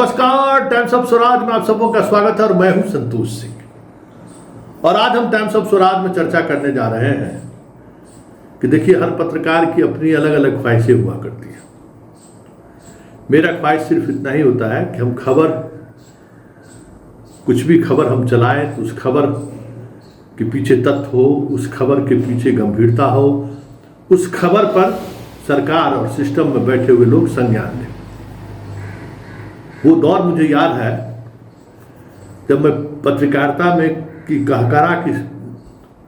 नमस्कार, times of Swaraj में आप सबों का स्वागत है और मैं हूं संतोष सिंह। और आज हम टाइम्स ऑफ स्वराज में चर्चा करने जा रहे हैं कि देखिए, हर पत्रकार की अपनी अलग अलग ख्वाहिशें हुआ करती हैं। मेरा ख्वाहिश सिर्फ इतना ही होता है कि हम कुछ भी खबर हम चलाएं तो उस खबर के पीछे तथ्य हो, उस खबर के पीछे गंभीरता हो, उस खबर पर सरकार और सिस्टम में बैठे हुए लोग संज्ञान लें। वो दौर मुझे याद है जब मैं पत्रकारिता में की गहकरा की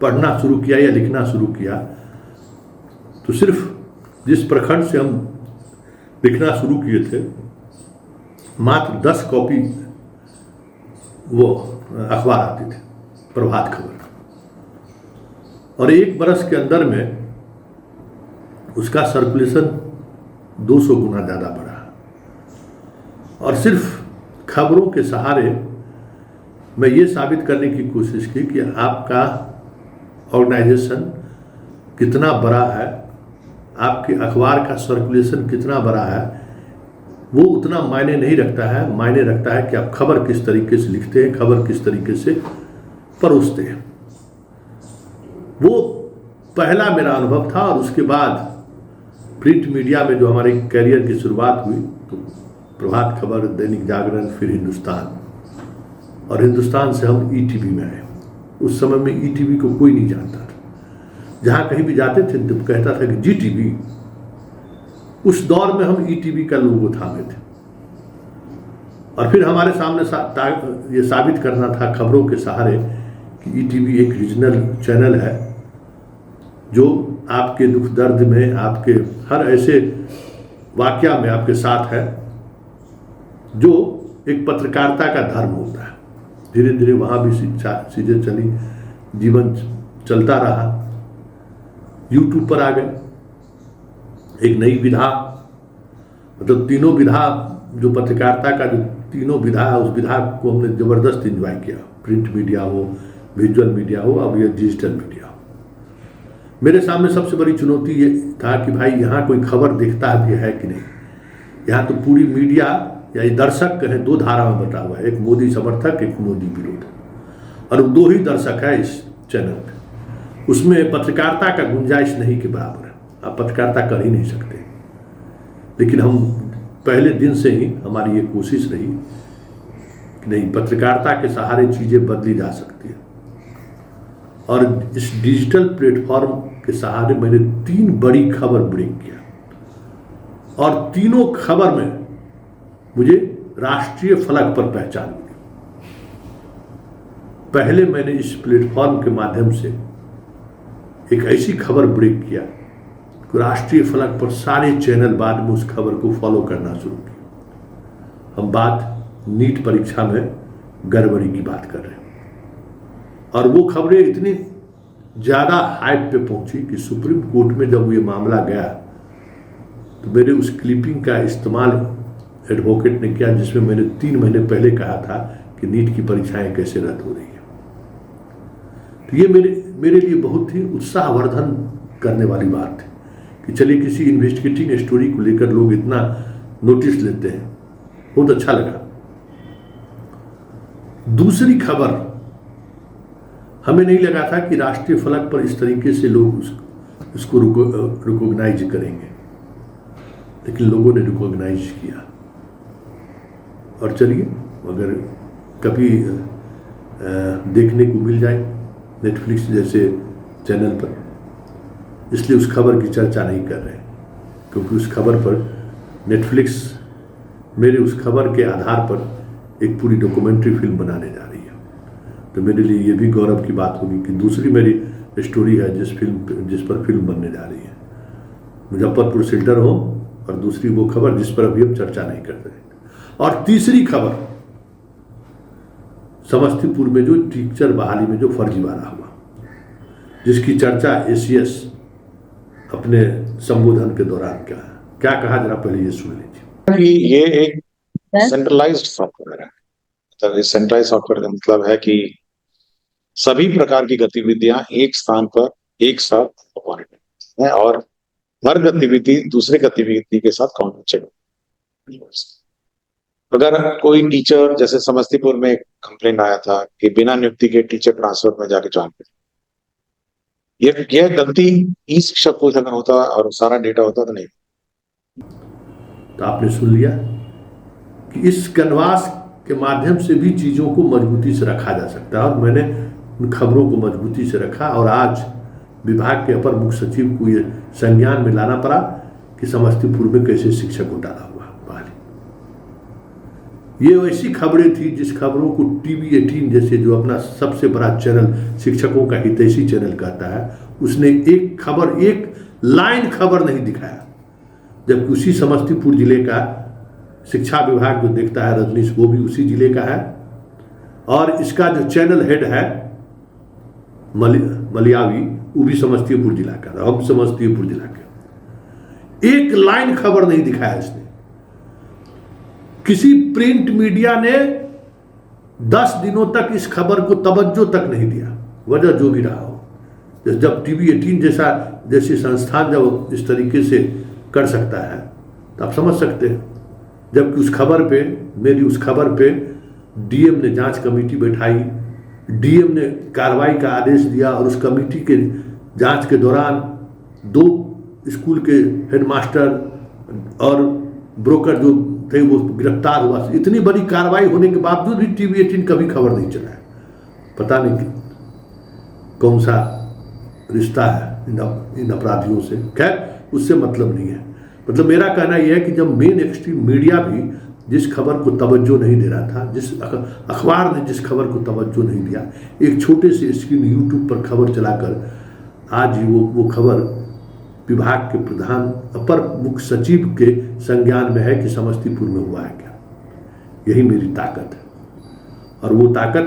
पढ़ना शुरू किया या लिखना शुरू किया, तो सिर्फ जिस प्रखंड से हम लिखना शुरू किए थे, मात्र 10 कॉपी वो अखबार आते थे, प्रभात खबर। और एक बरस के अंदर में उसका सर्कुलेशन 200 गुना ज़्यादा बढ़ा। और सिर्फ खबरों के सहारे मैं ये साबित करने की कोशिश की कि आपका ऑर्गेनाइजेशन कितना बड़ा है, आपके अखबार का सर्कुलेशन कितना बड़ा है, वो उतना मायने नहीं रखता है। मायने रखता है कि आप खबर किस तरीके से लिखते हैं, खबर किस तरीके से परोसते हैं। वो पहला मेरा अनुभव था। और उसके बाद प्रिंट मीडिया में जो हमारे कैरियर की शुरुआत हुई, तो प्रभात खबर, दैनिक जागरण, फिर हिंदुस्तान, और हिंदुस्तान से हम ईटीवी में आए। उस समय में ईटीवी को कोई नहीं जानता था। जहाँ कहीं भी जाते थे तो कहता था कि जीटीवी। उस दौर में हम ईटीवी का लोगो थामे थे। और फिर हमारे सामने ये साबित करना था खबरों के सहारे कि ईटीवी एक रीजनल चैनल है जो आपके दुख दर्द में, आपके हर ऐसे वाकया में आपके साथ है, जो एक पत्रकारिता का धर्म होता है। धीरे धीरे वहाँ भी चीज़ें चली, जीवन चलता रहा। यूट्यूब पर आ गए, एक नई विधा, मतलब तीनों विधा, जो पत्रकारिता का जो तीनों विधा है, उस विधा को हमने ज़बरदस्त एंजॉय किया। प्रिंट मीडिया हो, विजुअल मीडिया हो, अब ये डिजिटल मीडिया हो। मेरे सामने सबसे बड़ी चुनौती ये था कि भाई यहाँ कोई खबर देखता भी है कि नहीं। यहाँ तो पूरी मीडिया या दर्शक कहें, 2 धारा में बटा हुआ है, एक मोदी समर्थक, एक मोदी विरोध, और 2 ही दर्शक है इस चैनल पे। उसमें पत्रकारिता का गुंजाइश नहीं के बराबर है। आप पत्रकारिता कर ही नहीं सकते। लेकिन हम पहले दिन से ही हमारी ये कोशिश रही कि नहीं, पत्रकारिता के सहारे चीज़ें बदली जा सकती है। और इस डिजिटल प्लेटफॉर्म के सहारे मैंने 3 बड़ी खबर ब्रेक किया, और तीनों खबर में मुझे राष्ट्रीय फलक पर पहचान मिली। पहले मैंने इस प्लेटफॉर्म के माध्यम से एक ऐसी खबर ब्रेक किया कि राष्ट्रीय फलक पर सारे चैनल बाद में उस खबर को फॉलो करना शुरू किया। हम बात नीट परीक्षा में गड़बड़ी की बात कर रहे हैं। और वो खबरें इतनी ज़्यादा हाइप पे पहुंची कि सुप्रीम कोर्ट में जब ये मामला गया, तो मेरे उस क्लिपिंग का इस्तेमाल एडवोकेट ने किया, जिसमें मैंने 3 महीने पहले कहा था कि नीट की परीक्षाएं कैसे रद्द हो रही है। तो ये मेरे लिए बहुत ही उत्साहवर्धन करने वाली बात है कि चलिए, किसी इन्वेस्टिगेटिंग स्टोरी को लेकर लोग इतना नोटिस लेते हैं। बहुत अच्छा लगा। दूसरी खबर, हमें नहीं लगा था कि राष्ट्रीय फलक पर इस तरीके से लोग उसको रिकॉग्नाइज करेंगे, लेकिन लोगों ने रिकॉग्नाइज किया। और चलिए, अगर कभी देखने को मिल जाए नेटफ्लिक्स जैसे चैनल पर, इसलिए उस खबर की चर्चा नहीं कर रहे, क्योंकि उस खबर पर नेटफ्लिक्स मेरे उस खबर के आधार पर एक पूरी डॉक्यूमेंट्री फिल्म बनाने जा रही है। तो मेरे लिए ये भी गौरव की बात होगी कि दूसरी मेरी स्टोरी है जिस पर फिल्म बनने जा रही है, मुजफ्फरपुर सिल्टर होम, और दूसरी वो खबर जिस पर अभी हम चर्चा नहीं कर रहे। और तीसरी खबर, समस्तीपुर में जो टीचर बहाली में जो फर्जीवाड़ा हुआ, जिसकी चर्चा एसीएस अपने संबोधन के दौरान क्या कहा, जरा पहले ये सुन लीजिए। ये एक सेंट्रलाइज्ड सॉफ्टवेयर है। तो इस सेंट्रलाइज्ड सॉफ्टवेयर का मतलब है कि सभी प्रकार की गतिविधियां एक स्थान पर एक साथ है, और हर गतिविधि दूसरे गतिविधि के साथ कॉम्युनिकेट। अगर कोई टीचर, जैसे समस्तीपुर में एक कंप्लेन आया था कि बिना नियुक्ति के टीचर ट्रांसफर में जाके ज्वाइन कर, ये गलती ई शिक्षक को अगर होता और सारा डेटा होता तो नहीं। तो आपने सुन लिया कि इस कैनवास के माध्यम से भी चीज़ों को मजबूती से रखा जा सकता है, और मैंने उन खबरों को मजबूती से रखा, और आज विभाग के अपर मुख्य सचिव को ये संज्ञान में लाना पड़ा कि समस्तीपुर में कैसे शिक्षक घोटाला हुआ। ये वैसी खबरें थी जिस खबरों को टीवी 18 जैसे जो अपना सबसे बड़ा चैनल शिक्षकों का हितैषी चैनल कहता है, उसने एक खबर, एक लाइन खबर नहीं दिखाया, जबकि उसी समस्तीपुर जिले का शिक्षा विभाग जो देखता है रजनीश, वो भी उसी जिले का है, और इसका जो चैनल हेड है मलियावी, वो भी समस्तीपुर जिला का, हम समस्तीपुर जिला के। एक लाइन खबर नहीं दिखाया इसने। किसी प्रिंट मीडिया ने 10 दिनों तक इस खबर को तवज्जो तक नहीं दिया, वजह जो भी रहा हो। जब टीवी 18 जैसी संस्थान जब इस तरीके से कर सकता है तो आप समझ सकते हैं। जबकि उस खबर पे, मेरी उस खबर पे डीएम ने जांच कमेटी बैठाई, डीएम ने कार्रवाई का आदेश दिया, और उस कमेटी के जांच के दौरान 2 स्कूल के हेडमास्टर और ब्रोकर जो थे वो गिरफ्तार हुआ। इतनी बड़ी कार्रवाई होने के बावजूद भी टीवी 18 कभी खबर नहीं चलाया। पता नहीं कौन सा रिश्ता है इन अपराधियों से। खैर, उससे मतलब नहीं है। मतलब मेरा कहना यह है कि जब मेन एक्सट्रीम मीडिया भी जिस खबर को तवज्जो नहीं दे रहा था, जिस अखबार ने जिस खबर को तवज्जो नहीं दिया, एक छोटे से स्क्रीन यूट्यूब पर खबर चलाकर आज ही वो खबर विभाग के प्रधान अपर मुख्य सचिव के संज्ञान में है कि समस्तीपुर में हुआ है क्या। यही मेरी ताकत है, और वो ताकत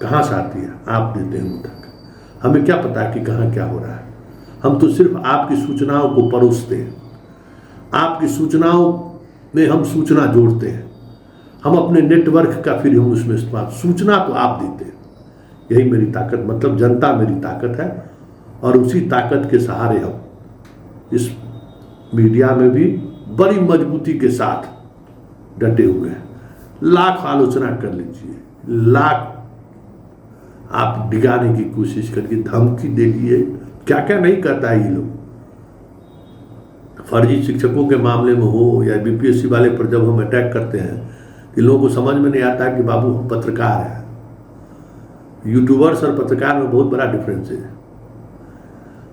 कहाँ से आती है? आप देते हैं वो ताकत। हमें क्या पता कि कहाँ क्या हो रहा है? हम तो सिर्फ आपकी सूचनाओं को परोसते हैं, आपकी सूचनाओं में हम सूचना जोड़ते हैं, हम अपने नेटवर्क का फिर हम उसमें इस्तेमाल, सूचना तो आप देते हैं। यही मेरी ताकत, मतलब जनता मेरी ताकत है, और उसी ताकत के सहारे हम इस मीडिया में भी बड़ी मजबूती के साथ डटे हुए हैं। लाख आलोचना कर लीजिए, लाख आप डिगाने की कोशिश करिए, धमकी दे लिए, क्या क्या नहीं करता है ये लोग। फर्जी शिक्षकों के मामले में हो या बीपीएससी वाले पर जब हम अटैक करते हैं, इन लोगों को समझ में नहीं आता कि बाबू हम पत्रकार हैं। यूट्यूबर्स और पत्रकार में बहुत बड़ा डिफरेंस है।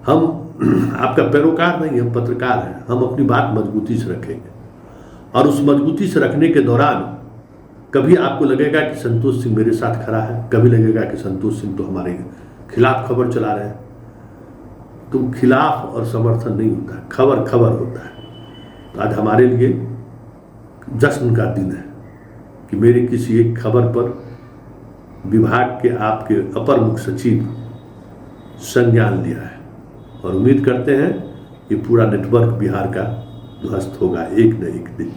हम आपका पैरोकार नहीं, हम पत्रकार हैं। हम अपनी बात मजबूती से रखेंगे, और उस मजबूती से रखने के दौरान कभी आपको लगेगा कि संतोष सिंह मेरे साथ खड़ा है, कभी लगेगा कि संतोष सिंह तो हमारे खिलाफ खबर चला रहे हैं। तो खिलाफ और समर्थन नहीं होता, खबर खबर होता है। तो आज हमारे लिए जश्न का दिन है कि मेरी किसी एक खबर पर विभाग के आपके अपर मुख्य सचिव संज्ञान लिया है, और उम्मीद करते हैं ये पूरा नेटवर्क बिहार का ध्वस्त होगा एक न एक दिन।